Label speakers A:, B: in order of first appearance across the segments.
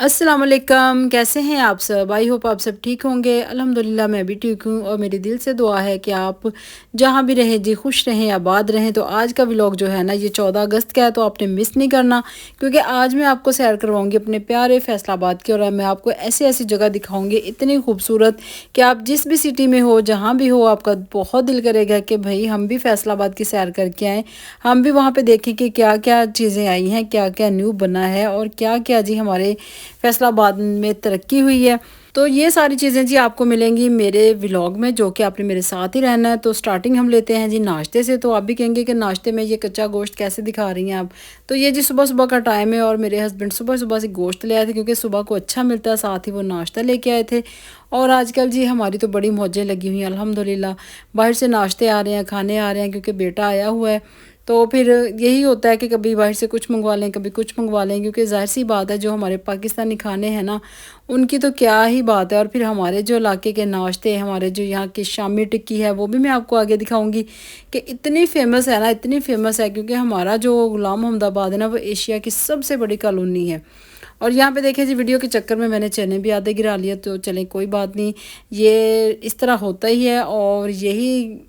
A: अस्सलाम वालेकुम, कैसे हैं आप सब? आई होप आप सब ठीक होंगे। अल्हम्दुलिल्लाह मैं भी ठीक हूँ और मेरी दिल से दुआ है कि आप जहाँ भी रहें जी खुश रहें, आबाद रहें। तो आज का व्लॉग जो है ना ये 14 अगस्त का है, तो आपने मिस नहीं करना, क्योंकि आज मैं आपको सैर करवाऊँगी अपने प्यारे फैसलाबाद की। और मैं आपको ऐसी-ऐसी जगह दिखाऊँगी इतनी खूबसूरत कि आप जिस भी सिटी में हो, जहाँ भी हो, आपका बहुत दिल करेगा कि भई हम भी फैसलाबाद की सैर करके आएँ। हम भी वहाँ पे देखें कि क्या-क्या चीज़ें आई हैं, क्या-क्या न्यू बना है और क्या-क्या जी हमारे फैसलाबाद में तरक्की हुई है। तो ये सारी चीज़ें जी आपको मिलेंगी मेरे व्लॉग में, जो कि आपने मेरे साथ ही रहना है। तो स्टार्टिंग हम लेते हैं जी नाश्ते से। तो आप भी कहेंगे कि नाश्ते में ये कच्चा गोश्त कैसे दिखा रही हैं आप? तो ये जी सुबह-सुबह का टाइम है और मेरे हस्बैंड सुबह-सुबह से गोश्त ले आए थे, क्योंकि सुबह को अच्छा मिलता है, साथ ही वो नाश्ता लेके आए थे। और आजकल जी हमारी तो बड़ी मौजें लगी हुई हैं अल्हम्दुलिल्लाह। बाहर से नाश्ते आ रहे हैं, खाने आ रहे हैं, क्योंकि बेटा आया हुआ है। तो फिर यही होता है कि कभी बाहर से कुछ मंगवा लें, कभी कुछ मंगवा लें, क्योंकि ज़ाहिर-सी बात है जो हमारे पाकिस्तानी खाने हैं ना, उनकी तो क्या ही बात है। और फिर हमारे जो इलाके के नाश्ते, हमारे जो यहाँ की शामी टिक्की है, वो भी मैं आपको आगे दिखाऊँगी कि इतनी फ़ेमस है ना, इतनी फ़ेमस है, क्योंकि हमारा जो गुलाम मोहम्मदाबाद है ना, वो एशिया की सबसे बड़ी कॉलोनी है। और यहाँ पे देखें जी, वीडियो के चक्कर में मैंने चने भी आधे गिरा लिए, तो चलें कोई बात नहीं, ये इस तरह होता ही है। और यही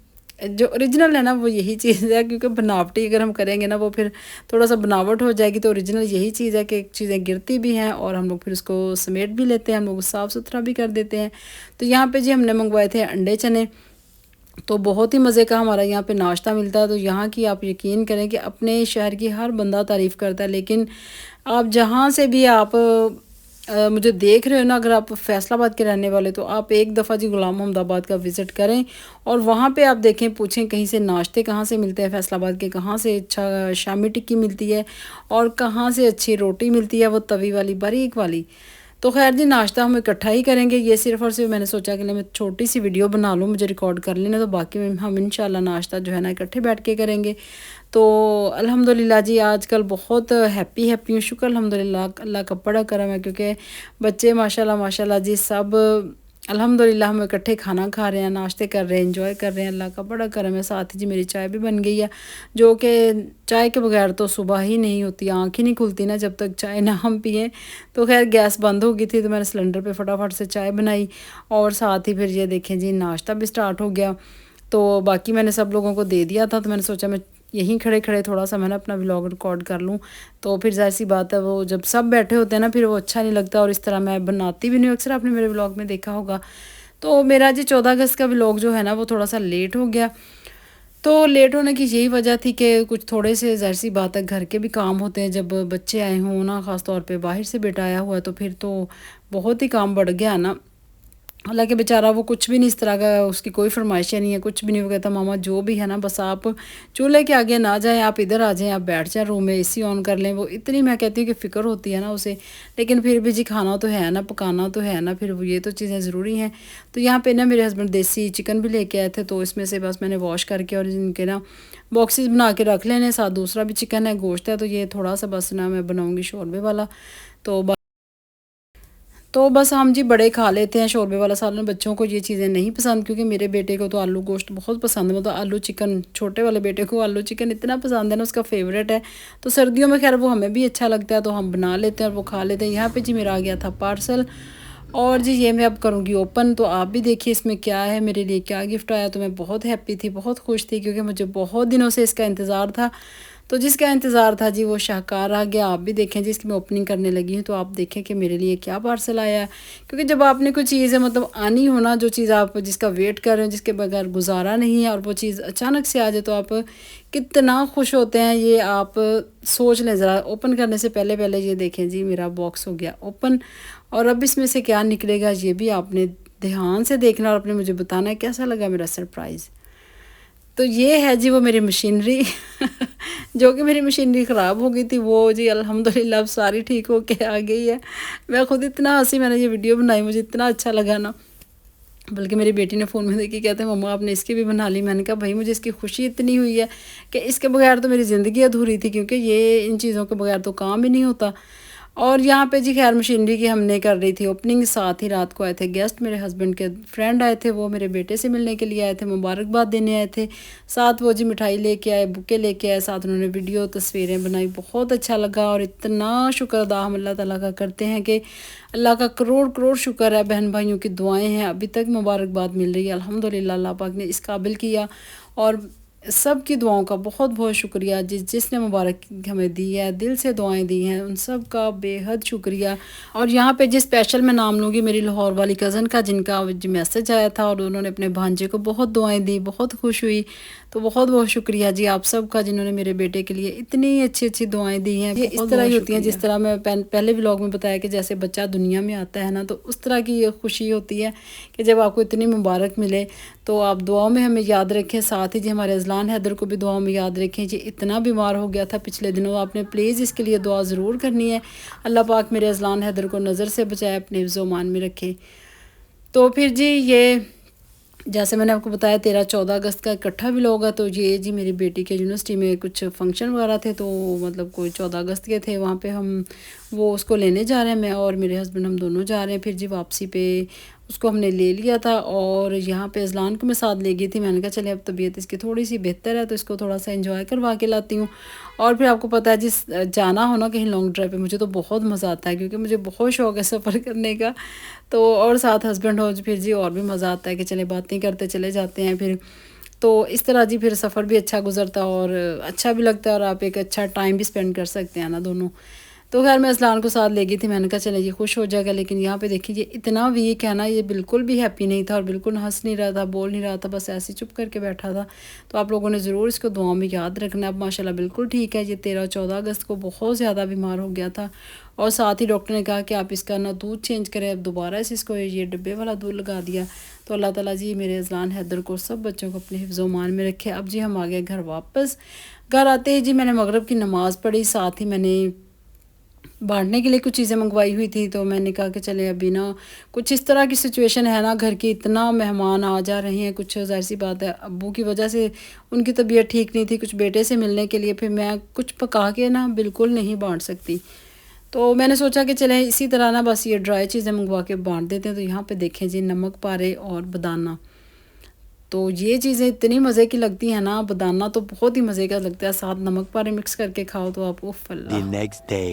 A: जो ओरिजिनल है ना, वो यही चीज़ है, क्योंकि बनावटी अगर हम करेंगे ना, वो फिर थोड़ा-सा बनावट हो जाएगी। तो ओरिजिनल यही चीज़ है कि चीज़ें गिरती भी हैं और हम लोग फिर उसको समेट भी लेते हैं, हम लोग साफ़-सुथरा भी कर देते हैं। तो यहाँ पे जी हमने मंगवाए थे अंडे चने। तो बहुत ही मज़े का हमारा यहाँ पे नाश्ता मिलता है। तो यहाँ की आप यकीन करें कि अपने शहर की हर बंदा तारीफ़ करता है, लेकिन आप जहाँ से भी आप मुझे देख रहे हो ना, अगर आप फैसलाबाद के रहने वाले, तो आप एक दफ़ा जी गुलाम मोहम्मदाबाद का विज़िट करें और वहाँ पे आप देखें, पूछें कहीं से नाश्ते कहाँ से मिलते हैं फैसलाबाद के, कहाँ से अच्छा शामी टिक्की मिलती है और कहाँ से अच्छी रोटी मिलती है, वो तवी वाली बारीक वाली। तो ख़ैर जी, नाश्ता हम इकट्ठा ही करेंगे। ये सिर्फ़ और सिर्फ़ मैंने सोचा कि मैं छोटी-सी वीडियो बना लूँ, मुझे रिकॉर्ड कर लेना, तो बाकी में हम इंशाल्लाह नाश्ता जो है ना इकट्ठे बैठ के करेंगे। तो अल्हम्दुलिल्लाह जी आजकल बहुत हैप्पी हूँ, शुक्र अल्हम्दुलिल्लाह, अल्लाह का बड़ा करम है, क्योंकि बच्चे माशाल्लाह माशाल्लाह जी सब अल्हम्दुलिल्लाह हम इकट्ठे खाना खा रहे हैं, नाश्ते कर रहे हैं, एंजॉय कर रहे हैं, अल्लाह का बड़ा करम है। साथ ही जी मेरी चाय भी बन गई है, जो कि चाय के बगैर तो सुबह ही नहीं होती, आँख ही नहीं खुलती ना जब तक चाय ना हम पिएँ। तो खैर गैस बंद हो गई थी, तो मैंने सिलेंडर पे फटाफट से चाय बनाई और साथ ही फिर ये देखें जी नाश्ता भी स्टार्ट हो गया। तो बाकी मैंने सब लोगों को दे दिया था, तो मैंने सोचा मैं यहीं खड़े-खड़े थोड़ा-सा मैं ना अपना व्लॉग रिकॉर्ड कर लूँ। तो फिर ज़ाहिर-सी बात है, वो जब सब बैठे होते हैं ना, फिर वो अच्छा नहीं लगता और इस तरह मैं बनाती भी नहीं हूँ। अक्सर आपने मेरे व्लॉग में देखा होगा। तो मेरा जी 14 अगस्त का व्लॉग जो है ना, वो थोड़ा-सा लेट हो गया। तो लेट होने की यही वजह थी कि कुछ थोड़े से ज़ाहिर-सी बात है, घर के भी काम होते हैं, जब बच्चे आए हों ना, ख़ास तौर पे बाहर से बेटा आया हुआ है, तो फिर तो बहुत ही काम बढ़ गया ना। हालाँकि बेचारा वो कुछ भी नहीं इस तरह का, उसकी कोई फ़रमाइशें नहीं है, कुछ भी नहीं। वो कहता मामा जो भी है ना, बस आप चूल्हे के आगे ना जाएँ, आप इधर आ जाएँ, आप बैठ जाएँ रूम में, एसी ऑन कर लें। वो इतनी, मैं कहती हूँ कि फ़िक्र होती है ना उसे, लेकिन फिर भी जी खाना तो है ना, पकाना तो है ना, फिर वो ये तो चीज़ें ज़रूरी हैं। तो यहाँ पे ना मेरे हस्बैंड देसी चिकन भी लेके आए थे, तो इसमें से बस मैंने वॉश करके और इनके ना बॉक्सेस बना के रख लेने। साथ दूसरा भी चिकन है, गोश्त है, तो ये थोड़ा-सा बस ना मैं बनाऊँगी शोरबे वाला। तो बस हम जी बड़े खा लेते हैं शोरबे वाला सालन, बच्चों को ये चीज़ें नहीं पसंद, क्योंकि मेरे बेटे को तो आलू गोश्त बहुत पसंद है, मतलब आलू चिकन, छोटे वाले बेटे को आलू चिकन इतना पसंद है ना, उसका फेवरेट है। तो सर्दियों में खैर वो हमें भी अच्छा लगता है, तो हम बना लेते हैं और वो खा लेते हैं। यहाँ पे जी मेरा आ गया था पार्सल और जी ये मैं अब करूँगी ओपन। तो आप भी देखिए इसमें क्या है, मेरे लिए क्या गिफ्ट आया। तो मैं बहुत हैप्पी थी, बहुत खुश थी, क्योंकि मुझे बहुत दिनों से इसका इंतज़ार था। तो जिसका इंतज़ार था जी, वो शाहकार आ गया। आप भी देखें जी, इसकी मैं ओपनिंग करने लगी हूँ, तो आप देखें कि मेरे लिए क्या पार्सल आया है। क्योंकि जब आपने कोई चीज़ है, मतलब आनी हो ना, जो चीज़ आप जिसका वेट कर रहे हो, जिसके बगैर गुजारा नहीं है, और वो चीज़ अचानक से आ जाए, तो आप कितना खुश होते हैं, ये आप सोच लें ज़रा। ओपन करने से पहले पहले ये देखें जी, मेरा बॉक्स हो गया ओपन और अब इसमें से क्या निकलेगा, ये भी आपने ध्यान से देखना और आपने मुझे बताना है कैसा लगा मेरा सरप्राइज़। तो ये है जी वो मेरी मशीनरी जो कि मेरी मशीनरी ख़राब हो गई थी, वो जी अल्हम्दुलिल्लाह अब सारी ठीक हो के आ गई है। मैं खुद इतना हँसी, मैंने ये वीडियो बनाई, मुझे इतना अच्छा लगा ना। बल्कि मेरी बेटी ने फ़ोन में देख के कहते हैं मम्मा आपने इसकी भी बना ली। मैंने कहा भाई मुझे इसकी खुशी इतनी हुई है कि इसके बगैर तो मेरी ज़िंदगी अधूरी थी, क्योंकि ये इन चीज़ों के बगैर तो काम ही नहीं होता। और यहाँ पे जी खैर मशीनरी की हमने कर रही थी ओपनिंग। साथ ही रात को आए थे गेस्ट, मेरे हस्बैंड के फ्रेंड आए थे, वो मेरे बेटे से मिलने के लिए आए थे, मुबारकबाद देने आए थे। साथ वो जी मिठाई लेके आए, बुके लेके आए, साथ उन्होंने वीडियो तस्वीरें बनाई, बहुत अच्छा लगा। और इतना शुक्र अदा हम अल्लाह ताला का करते हैं कि अल्लाह का करोड़ करोड़ शुक्र है, बहन भाइयों की दुआएँ हैं, अभी तक मुबारकबाद मिल रही है अल्हम्दुलिल्लाह। अल्लाह पाक ने इस काबिल किया। और सब की दुआओं का बहुत बहुत शुक्रिया, जिसने मुबारक हमें दी है, दिल से दुआएं दी हैं, उन सब का बेहद शुक्रिया। और यहाँ पे जिस स्पेशल मैं नाम लूँगी मेरी लाहौर वाली कज़न का, जिनका मैसेज आया था और उन्होंने अपने भांजे को बहुत दुआएं दी, बहुत खुश हुई। तो बहुत बहुत शुक्रिया जी आप सब का, जिन्होंने मेरे बेटे के लिए इतनी अच्छी अच्छी दुआएं दी हैं। ये इस तरह ही होती हैं जिस तरह मैं पहले व्लॉग में बताया कि जैसे बच्चा दुनिया में आता है ना, तो उस तरह की ये खुशी होती है कि जब आपको इतनी मुबारक मिले। तो आप दुआओं में हमें याद रखें, साथ ही जी हमारे अजलान हैदर को भी दुआओं में याद रखें जी। इतना बीमार हो गया था पिछले दिनों, आपने प्लीज़ इसके लिए दुआ ज़रूर करनी है। अल्लाह पाक मेरे अजलान हैदर को नज़र से बचाए, अपने हिफ्ज़-ओ-मान में रखे। तो फिर जी ये जैसे मैंने आपको बताया 13-14 अगस्त का इकट्ठा भी होगा। तो ये जी मेरी बेटी के यूनिवर्सिटी में कुछ फंक्शन वगैरह थे, तो मतलब कोई 14 अगस्त के थे, वहाँ पे हम वो उसको लेने जा रहे हैं, मैं और मेरे हस्बैंड हम दोनों जा रहे हैं। फिर जी वापसी पे उसको हमने ले लिया था और यहाँ पे अजलान को मैं साथ ले गई थी। मैंने कहा चले अब तबीयत इसकी थोड़ी सी बेहतर है तो इसको थोड़ा सा एंजॉय करवा के लाती हूँ। और फिर आपको पता है जिस जाना हो ना कहीं लॉन्ग ड्राइव पे, मुझे तो बहुत मज़ा आता है क्योंकि मुझे बहुत शौक़ है सफ़र करने का। तो और साथ हस्बैंड हो फिर जी और भी मज़ा आता है कि चले बातें करते चले जाते हैं फिर। तो इस तरह जी फिर सफ़र भी अच्छा गुजरता और अच्छा भी लगता है और आप एक अच्छा टाइम भी स्पेंड कर सकते हैं ना दोनों। तो खैर मैं अजलान को साथ ले गई थी, मैंने कहा चले ये खुश हो जाएगा। लेकिन यहाँ पे देखिए ये इतना वीक है ना, ये बिल्कुल भी हैप्पी नहीं था और बिल्कुल हंस नहीं रहा था, बोल नहीं रहा था, बस ऐसे चुप करके बैठा था। तो आप लोगों ने ज़रूर इसको दुआ में याद रखना। अब माशाल्लाह बिल्कुल ठीक है। ये 13-14 अगस्त को बहुत ज़्यादा बीमार हो गया था और साथ ही डॉक्टर ने कहा कि आप इसका ना दूध चेंज करें। अब दोबारा से इसको ये डब्बे वाला दूध लगा दिया। तो अल्लाह ताला जी मेरे अजलान हैदर को सब बच्चों को अपने हिफ्ज़-ओ-मान में रखे। अब जी हम आ गए घर वापस। घर आते ही जी मैंने मगरिब की नमाज़ पढ़ी, साथ ही मैंने बांटने के लिए कुछ चीज़ें मंगवाई हुई थी। तो मैंने कहा कि चले अभी ना कुछ इस तरह की सिचुएशन है ना घर की, इतना मेहमान आ जा रहे हैं, कुछ ज़ाहिर सी बात है अब्बू की वजह से उनकी तबीयत ठीक नहीं थी, कुछ बेटे से मिलने के लिए, फिर मैं कुछ पका के ना बिल्कुल नहीं बांट सकती। तो मैंने सोचा कि चलें इसी तरह ना बस ये ड्राई चीज़ें मंगवा के बांट देते हैं। तो यहाँ पे देखें जी नमक पारे और बदाना, तो ये चीज़ें इतनी मज़े की लगती हैं ना, बदाना तो बहुत ही मज़े का लगता है, साथ नमक पारे मिक्स करके खाओ तो आप उफ़ अल्लाह।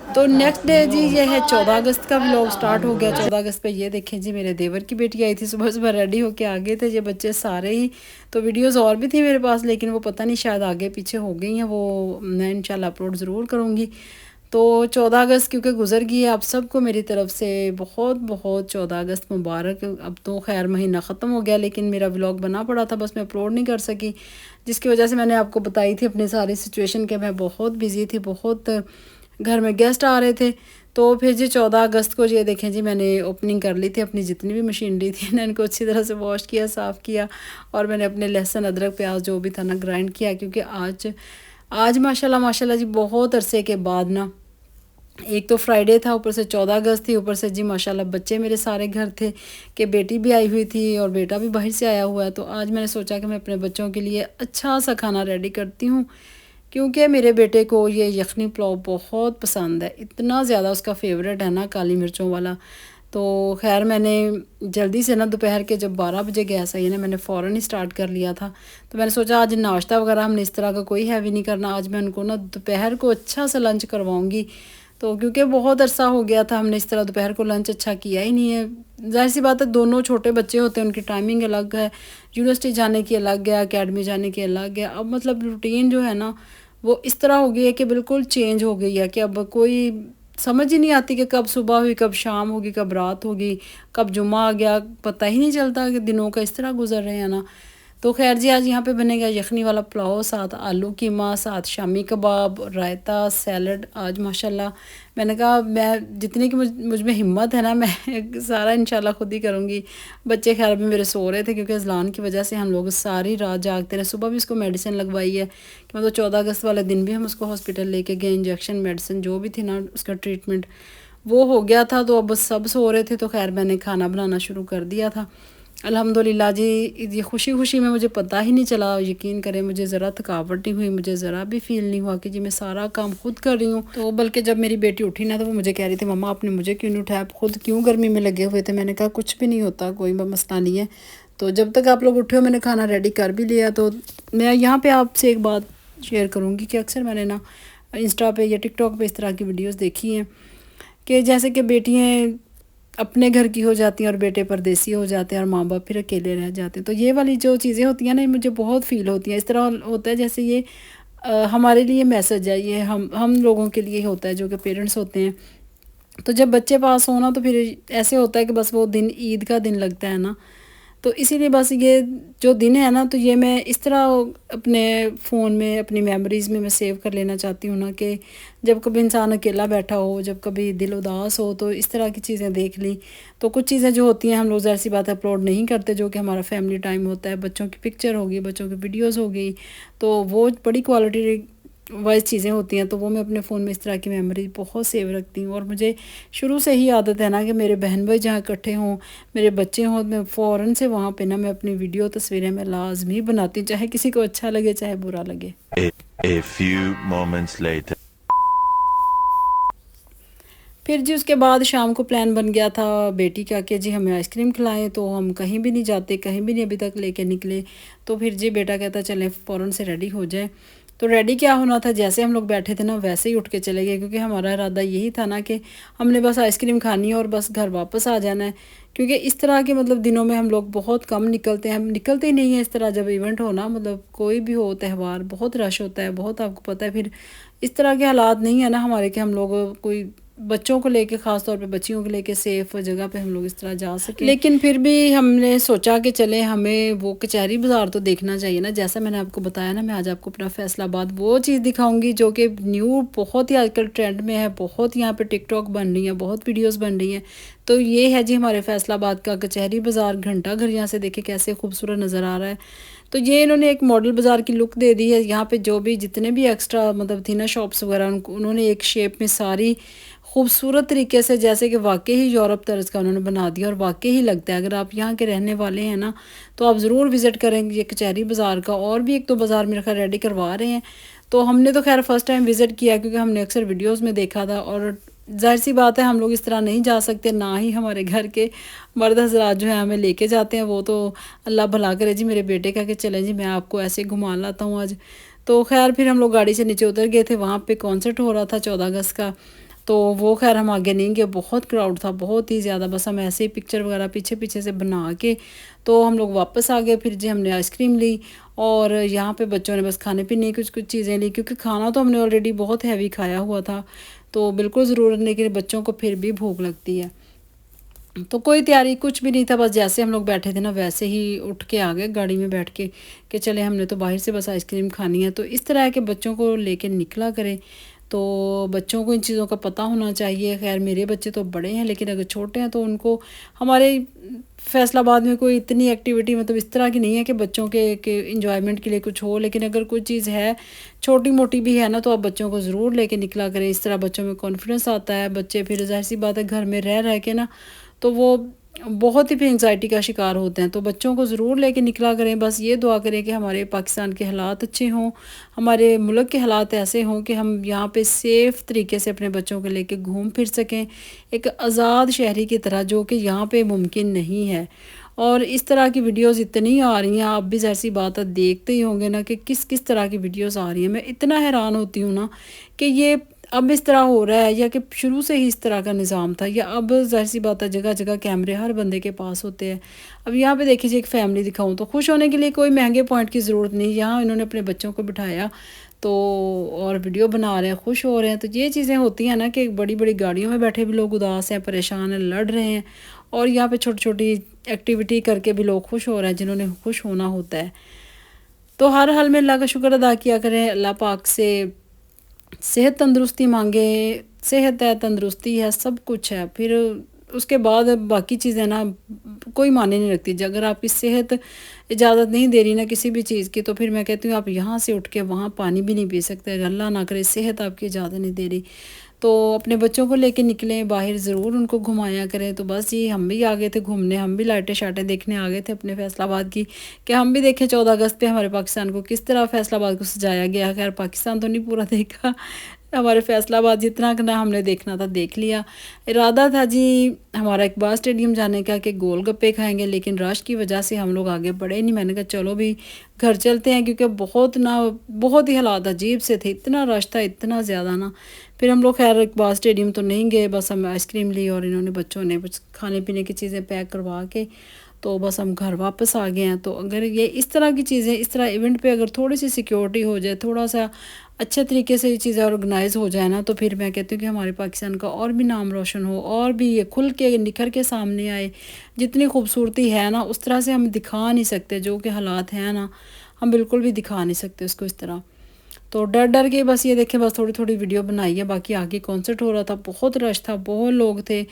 A: तो नेक्स्ट डे जी ये है 14 अगस्त का व्लॉग स्टार्ट हो गया। 14 अगस्त पे ये देखें जी मेरे देवर की बेटी आई थी, सुबह सुबह रेडी होके आ गए थे ये बच्चे सारे ही। तो वीडियोस और भी थी मेरे पास लेकिन वो पता नहीं शायद आगे पीछे हो गई हैं, वो मैं इंशाल्लाह अपलोड ज़रूर करूँगी। तो 14 अगस्त क्योंकि गुजर गई है, आप सबको मेरी तरफ से बहुत बहुत 14 अगस्त मुबारक। अब तो खैर महीना ख़त्म हो गया लेकिन मेरा व्लॉग बना पड़ा था, बस मैं अपलोड नहीं कर सकी, जिसकी वजह से मैंने आपको बताई थी अपनी सारी सिचुएशन कि मैं बहुत बिज़ी थी, बहुत घर में गेस्ट आ रहे थे। तो फिर जी 14 अगस्त को ये देखें जी मैंने ओपनिंग कर ली थी, अपनी जितनी भी मशीनरी थी ना इनको अच्छी तरह से वॉश किया, साफ़ किया और मैंने अपने लहसुन अदरक प्याज जो भी था ना ग्राइंड किया। क्योंकि आज माशाल्लाह माशाल्लाह जी बहुत अरसे के बाद ना, एक तो फ्राइडे था, ऊपर से 14 अगस्त थी, ऊपर से जी माशाल्लाह बच्चे मेरे सारे घर थे कि बेटी भी आई हुई थी और बेटा भी बाहर से आया हुआ है। तो आज मैंने सोचा कि मैं अपने बच्चों के लिए अच्छा सा खाना रेडी करती हूँ, क्योंकि मेरे बेटे को ये यखनी पुलाव बहुत पसंद है, इतना ज़्यादा उसका फेवरेट है ना काली मिर्चों वाला। तो खैर मैंने जल्दी से ना दोपहर के जब 12 बजे गैस आई ना, मैंने फ़ौरन ही स्टार्ट कर लिया था। तो मैंने सोचा आज नाश्ता वगैरह हमने इस तरह का कोई हैवी नहीं करना, आज मैं उनको ना दोपहर को अच्छा सा लंच करवाऊँगी। तो क्योंकि बहुत अरसा हो गया था हमने इस तरह दोपहर को लंच अच्छा किया ही नहीं है। ज़ाहिर सी बात है दोनों छोटे बच्चे होते हैं, उनकी टाइमिंग अलग है, यूनिवर्सिटी जाने की अलग है, अकेडमी जाने की अलग है। अब मतलब रूटीन जो है ना वो इस तरह हो गई है कि बिल्कुल चेंज हो गई है कि अब कोई समझ ही नहीं आती कि कब सुबह हुई, कब शाम होगी, कब रात होगी, कब जुम्मा आ गया, पता ही नहीं चलता कि दिनों का इस तरह गुजर रहे हैं ना। तो खैर जी आज यहाँ पे बनेगा यखनी वाला पुलाव, साथ आलू कीमा, साथ शामी कबाब, रायता, सैलड। आज माशाल्लाह मैंने कहा मैं जितनी कि मुझ में हिम्मत है ना मैं सारा इंशाल्लाह खुद ही करूँगी। बच्चे खैर अभी मेरे सो रहे थे क्योंकि अजलान की वजह से हम लोग सारी रात जागते रहे। सुबह भी उसको मेडिसिन लगवाई है कि मतलब 14 अगस्त वाले दिन भी हम उसको हॉस्पिटल लेके गए, इंजेक्शन मेडिसिन जो भी थी ना उसका ट्रीटमेंट वो हो गया था। तो अब सब सो रहे थे तो खैर मैंने खाना बनाना शुरू कर दिया था। अल्हम्दुलिल्लाह जी, ये खुशी खुशी में मुझे पता ही नहीं चला, यकीन करें मुझे ज़रा थकावट नहीं हुई, मुझे ज़रा भी फील नहीं हुआ कि जी मैं सारा काम खुद कर रही हूँ। तो बल्कि जब मेरी बेटी उठी ना तो वो मुझे कह रही थी, मम्मा आपने मुझे क्यों नहीं उठाया, आप खुद क्यों गर्मी में लगे हुए थे। मैंने कहा कुछ भी नहीं होता, कोई मसला नहीं है। तो जब तक आप लोग उठे हो मैंने खाना रेडी कर भी लिया। तो मैं यहाँ पर आपसे एक बात शेयर करूँगी कि अक्सर मैंने ना इंस्टा पे या टिकटॉक पे इस तरह की वीडियोस देखी हैं कि जैसे कि बेटियाँ अपने घर की हो जाती हैं और बेटे परदेसी हो जाते हैं और माँ बाप फिर अकेले रह जाते हैं। तो ये वाली जो चीज़ें होती हैं ना, ये मुझे बहुत फ़ील होती हैं। इस तरह होता है जैसे ये हमारे लिए मैसेज है, ये हम लोगों के लिए होता है जो कि पेरेंट्स होते हैं। तो जब बच्चे पास हो ना तो फिर ऐसे होता है कि बस वो दिन ईद का दिन लगता है ना। तो इसीलिए बस ये जो दिन है ना, तो ये मैं इस तरह अपने फ़ोन में अपनी मेमोरीज़ में मैं सेव कर लेना चाहती हूँ ना कि जब कभी इंसान अकेला बैठा हो, जब कभी दिल उदास हो, तो इस तरह की चीज़ें देख ली। तो कुछ चीज़ें जो होती हैं हम लोग ज़ाहिर सी बात है अपलोड नहीं करते, जो कि हमारा फैमिली टाइम होता है, बच्चों की पिक्चर होगी, बच्चों की वीडियोज़ हो गई, तो वो बड़ी क्वालिटी वाइज़ चीज़ें होती हैं। तो वो मैं अपने फ़ोन में इस तरह की मेमोरी बहुत सेव रखती हूँ। और मुझे शुरू से ही आदत है ना कि मेरे बहन भाई जहाँ इकट्ठे हों, मेरे बच्चे हों, मैं फ़ौरन से वहाँ पे ना मैं अपनी वीडियो तस्वीरें मैं लाज़मी बनाती हूँ, चाहे किसी को अच्छा लगे चाहे बुरा लगे।
B: A few moments later.
A: फिर जी उसके बाद शाम को प्लान बन गया था बेटी का कि जी हमें आइसक्रीम खिलाएं। तो हम कहीं भी नहीं जाते, कहीं भी नहीं अभी तक लेके निकले। तो फिर जी बेटा कहता चलें फ़ौरन से रेडी हो जाए। तो रेडी क्या होना था, जैसे हम लोग बैठे थे ना वैसे ही उठ के चले गए, क्योंकि हमारा इरादा यही था ना कि हमने बस आइसक्रीम खानी है और बस घर वापस आ जाना है। क्योंकि इस तरह के मतलब दिनों में हम लोग बहुत कम निकलते हैं, हम निकलते ही नहीं हैं इस तरह। जब इवेंट हो ना, मतलब कोई भी हो त्यौहार, बहुत रश होता है, बहुत आपको पता है। फिर इस तरह के हालात नहीं है ना हमारे कि हम लोग कोई बच्चों को लेके, ख़ास तौर पे बच्चियों को लेके सेफ़ जगह पे हम लोग इस तरह जा सकें। लेकिन फिर भी हमने सोचा कि चले हमें वो कचहरी बाज़ार तो देखना चाहिए ना। जैसा मैंने आपको बताया ना, मैं आज आपको अपना फैसलाबाद वो चीज़ दिखाऊंगी जो कि न्यू बहुत ही आजकल ट्रेंड में है, बहुत यहाँ पे टिकटॉक बन रही है, बहुत वीडियोस बन रही हैं। तो ये है जी हमारे फैसलाबाद का कचहरी बाज़ार। घंटा घर यहाँ से देखे कैसे खूबसूरत नज़र आ रहा है। तो ये इन्होंने एक मॉडल बाज़ार की लुक दे दी है। यहाँ पे जो भी जितने भी एक्स्ट्रा मतलब थी ना शॉप्स वगैरह, उनको उन्होंने एक शेप में सारी खूबसूरत तरीके से, जैसे कि वाकई ही यूरोप तर्ज का उन्होंने बना दिया और वाकई ही लगता है। अगर आप यहाँ के रहने वाले हैं ना तो आप ज़रूर विज़िट करेंगे ये कचहरी बाज़ार का। और भी एक तो बाज़ार मेरे ख्याल रेडी करवा रहे हैं। तो हमने तो खैर फ़र्स्ट टाइम विज़िट किया क्योंकि हमने अक्सर वीडियोज़ में देखा था। और ज़ाहिर सी बात है हम लोग इस तरह नहीं जा सकते, ना ही हमारे घर के मर्द हज़रात जो है हमें लेके जाते हैं। वो तो अल्लाह भला करे जी मेरे बेटे का कि चलें जी मैं आपको ऐसे घुमा लाता हूँ आज। तो खैर फिर हम लोग गाड़ी से नीचे उतर गए थे। वहाँ पे कॉन्सर्ट हो रहा था 14 अगस्त का। तो वो खैर हम आगे नहीं गए, बहुत क्राउड था, बहुत ही ज़्यादा। बस हम ऐसे ही पिक्चर वगैरह पीछे पीछे से बना के तो हम लोग वापस आ गए। फिर जी हमने आइसक्रीम ली और यहाँ पे बच्चों ने बस खाने पीने की कुछ कुछ चीज़ें ली, क्योंकि खाना तो हमने ऑलरेडी बहुत हैवी खाया हुआ था। तो बिल्कुल ज़रूरत नहीं कि बच्चों को फिर भी भूख लगती है। तो कोई तैयारी कुछ भी नहीं था, बस जैसे हम लोग बैठे थे ना वैसे ही उठ के आ गए गाड़ी में बैठ के कि चले हमने तो बाहर से बस आइसक्रीम खानी है। तो इस तरह के बच्चों को लेके निकला करें। तो बच्चों को इन चीज़ों का पता होना चाहिए। खैर मेरे बच्चे तो बड़े हैं, लेकिन अगर छोटे हैं तो उनको हमारे फैसलाबाद में कोई इतनी एक्टिविटी मतलब इस तरह की नहीं है कि बच्चों के इंजॉयमेंट के लिए कुछ हो। लेकिन अगर कोई चीज़ है छोटी मोटी भी है ना तो आप बच्चों को ज़रूर लेके निकला करें। इस तरह बच्चों में कॉन्फिडेंस आता है। बच्चे फिर ज़ाहिर सी बात है घर में रह रह के ना तो वो बहुत ही फिर एंग्जाइटी का शिकार होते हैं। तो बच्चों को ज़रूर लेके निकला करें। बस ये दुआ करें कि हमारे पाकिस्तान के हालात अच्छे हों, हमारे मुल्क के हालात ऐसे हों कि हम यहाँ पे सेफ़ तरीके से अपने बच्चों को लेके घूम फिर सकें, एक आज़ाद शहरी की तरह, जो कि यहाँ पे मुमकिन नहीं है। और इस तरह की वीडियोस इतनी आ रही हैं, आप भी ज़ाहिर-सी बात है देखते ही होंगे ना कि किस किस तरह की वीडियोस आ रही हैं। मैं इतना हैरान होती हूँ ना कि ये अब इस तरह हो रहा है या कि शुरू से ही इस तरह का निज़ाम था, या अब ज़ाहिर-सी बात है जगह जगह कैमरे हर बंदे के पास होते हैं। अब यहाँ पे देखिए जी एक फैमिली दिखाऊँ तो खुश होने के लिए कोई महंगे पॉइंट की ज़रूरत नहीं। यहाँ इन्होंने अपने बच्चों को बिठाया तो और वीडियो बना रहे हैं, खुश हो रहे हैं। तो ये चीज़ें होती हैं ना कि बड़ी बड़ी गाड़ियों में बैठे भी लोग उदास हैं, परेशान हैं, लड़ रहे हैं। और यहाँ पे छोटी छोटी एक्टिविटी करके भी लोग खुश हो रहे हैं जिन्होंने खुश होना होता है। तो हर हाल में अल्लाह का शुक्र अदा किया करें, अल्लाह पाक से सेहत तंदुरुस्ती मांगे। सेहत है, तंदुरुस्ती है, सब कुछ है। फिर उसके बाद बाकी चीज़ें ना कोई मायने नहीं रखती। अगर आपकी सेहत इजाज़त नहीं दे रही ना किसी भी चीज़ की, तो फिर मैं कहती हूँ आप यहाँ से उठ के वहाँ पानी भी नहीं पी सकते। अगर अल्लाह ना करे सेहत आपकी इजाज़त नहीं दे रही तो अपने बच्चों को लेके निकलें बाहर, ज़रूर उनको घुमाया करें। तो बस ये हम भी आ गए थे घूमने, हम भी लाइटें शाइटें देखने आ गए थे अपने फैसलाबाद की, कि हम भी देखें 14 अगस्त पे हमारे पाकिस्तान को किस तरह फैसलाबाद को सजाया गया। खैर पाकिस्तान तो नहीं पूरा देखा, हमारे फैसलाबाद जितना ना हमने देखना था देख लिया। इरादा था जी हमारा इकबाल स्टेडियम जाने का कि गोलगप्पे खाएंगे, लेकिन रश की वजह से हम लोग आगे बढ़े नहीं। मैंने कहा चलो भी घर चलते हैं, क्योंकि बहुत ही हालात अजीब से थे, इतना रश था इतना ज़्यादा ना। फिर हम लोग खैर इकबाल स्टेडियम तो नहीं गए, बस हम आइसक्रीम ली और इन्होंने बच्चों ने कुछ खाने पीने की चीज़ें पैक करवा के तो बस हम घर वापस आ गए हैं। तो अगर ये इस तरह की चीज़ें, इस तरह इवेंट पे अगर थोड़ी सी सिक्योरिटी हो जाए, थोड़ा सा अच्छे तरीके से ये चीज़ें ऑर्गेनाइज हो जाए ना, तो फिर मैं कहती हूँ कि हमारे पाकिस्तान का और भी नाम रोशन हो, और भी ये खुल के निखर के सामने आए। जितनी खूबसूरती है ना उस तरह से हम दिखा नहीं सकते, जो कि हालात हैं ना हम बिल्कुल भी दिखा नहीं सकते उसको इस तरह। तो डर डर के बस ये देखें, बस थोड़ी थोड़ी वीडियो बनाई है। बाकी आगे कॉन्सर्ट हो रहा था, बहुत रश था, बहुत लोग थे,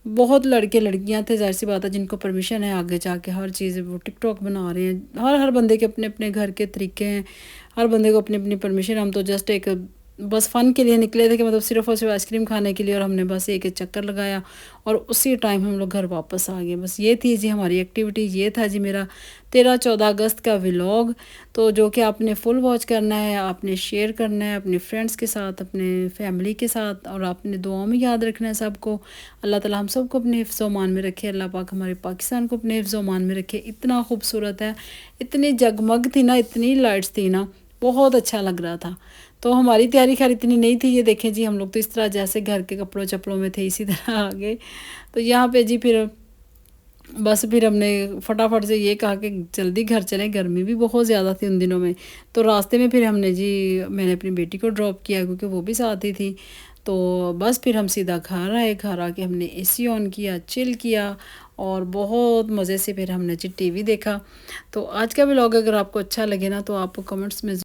A: बहुत लड़के लड़कियां थे, जाहिर सी बात है जिनको परमिशन है आगे जाके हर चीज़ वो टिकटॉक बना रहे हैं। हर बंदे के अपने अपने घर के तरीके हैं, हर बंदे को अपनी अपनी परमिशन। हम तो जस्ट एक बस फ़न के लिए निकले थे, कि मतलब सिर्फ और सिर्फ आइसक्रीम खाने के लिए, और हमने बस एक चक्कर लगाया और उसी टाइम हम लोग घर वापस आ गए। बस ये थी जी हमारी एक्टिविटी, ये था जी मेरा 13-14 अगस्त का व्लॉग। तो जो कि आपने फुल वॉच करना है, आपने शेयर करना है अपने फ्रेंड्स के साथ, अपने फैमिली के साथ, और आपने दुआओं में याद रखना है सबको। अल्लाह ताला हम सबको अपने हिफ्ज़ मान में रखे, अल्लाह पाक हमारे पाकिस्तान को अपने हिफ्ज़ मान में रखे। इतना खूबसूरत है, इतनी जगमग थी ना, इतनी लाइट्स थी ना, बहुत अच्छा लग रहा था। तो हमारी तैयारी खैर इतनी नहीं थी, ये देखें जी हम लोग तो इस तरह जैसे घर के कपड़ों चपड़ों में थे इसी तरह आ गए। तो यहाँ पे जी फिर हमने फटाफट से ये कहा कि जल्दी घर चलें, गर्मी भी बहुत ज़्यादा थी उन दिनों में। तो रास्ते में फिर मैंने अपनी बेटी को ड्रॉप किया, क्योंकि वो भी साथ ही थी। तो बस फिर हम सीधा घर आए, घर आके हमने एसी ऑन किया, चिल किया, और बहुत मज़े से फिर हमने जी टीवी देखा। तो आज का व्लॉग अगर आपको अच्छा लगे ना, तो आप कमेंट्स में